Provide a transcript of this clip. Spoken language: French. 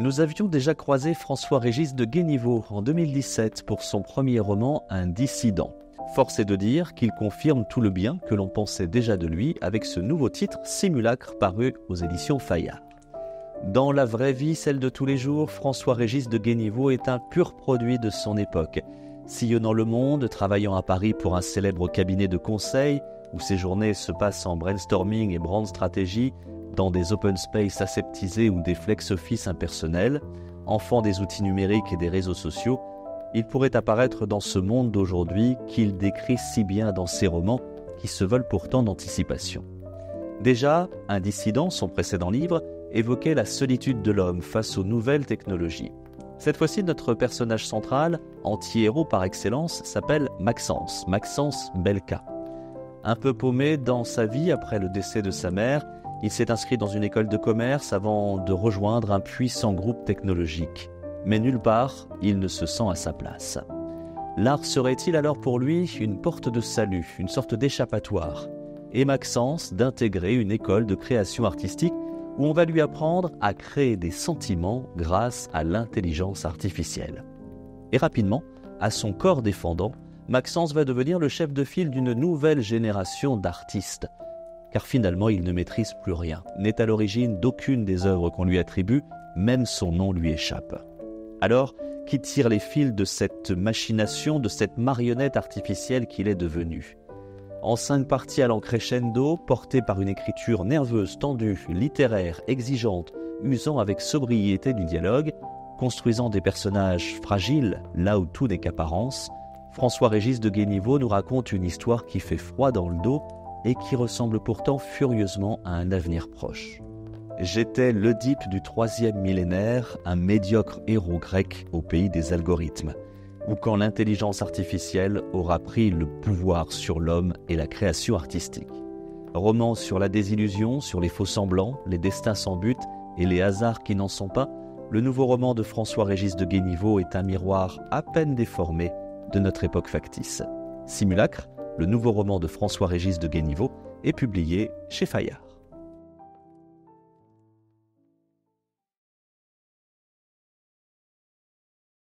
Nous avions déjà croisé François-Régis de Guéniveau en 2017 pour son premier roman Un dissident. Force est de dire qu'il confirme tout le bien que l'on pensait déjà de lui avec ce nouveau titre Simulacre paru aux éditions Fayard. Dans la vraie vie, celle de tous les jours, François-Régis de Guéniveau est un pur produit de son époque. Sillonnant le monde, travaillant à Paris pour un célèbre cabinet de conseil, où ses journées se passent en brainstorming et brand stratégie, dans des open space aseptisés ou des flex office impersonnels, enfant des outils numériques et des réseaux sociaux, il pourrait apparaître dans ce monde d'aujourd'hui qu'il décrit si bien dans ses romans qui se veulent pourtant d'anticipation. Déjà, Un dissident, son précédent livre, évoquait la solitude de l'homme face aux nouvelles technologies. Cette fois-ci, notre personnage central, anti-héros par excellence, s'appelle Maxence Belka. Un peu paumé dans sa vie après le décès de sa mère, il s'est inscrit dans une école de commerce avant de rejoindre un puissant groupe technologique. Mais nulle part, il ne se sent à sa place. L'art serait-il alors pour lui une porte de salut, une sorte d'échappatoire, et Maxence d'intégrer une école de création artistique où on va lui apprendre à créer des sentiments grâce à l'intelligence artificielle. Et rapidement, à son corps défendant, Maxence va devenir le chef de file d'une nouvelle génération d'artistes. Car finalement, il ne maîtrise plus rien, n'est à l'origine d'aucune des œuvres qu'on lui attribue, même son nom lui échappe. Alors, qui tire les fils de cette machination, de cette marionnette artificielle qu'il est devenu ? En 5 parties allant crescendo, portées par une écriture nerveuse, tendue, littéraire, exigeante, usant avec sobriété du dialogue, construisant des personnages fragiles, là où tout n'est qu'apparence, François-Régis de Guéniveau nous raconte une histoire qui fait froid dans le dos et qui ressemble pourtant furieusement à un avenir proche. J'étais l'Oedipe du 3e millénaire, un médiocre héros grec au pays des algorithmes, ou quand l'intelligence artificielle aura pris le pouvoir sur l'homme et la création artistique. Roman sur la désillusion, sur les faux-semblants, les destins sans but et les hasards qui n'en sont pas, le nouveau roman de François-Régis de Guéniveau est un miroir à peine déformé de notre époque factice. Simulacre, le nouveau roman de François-Régis de Guéniveau, est publié chez Fayard.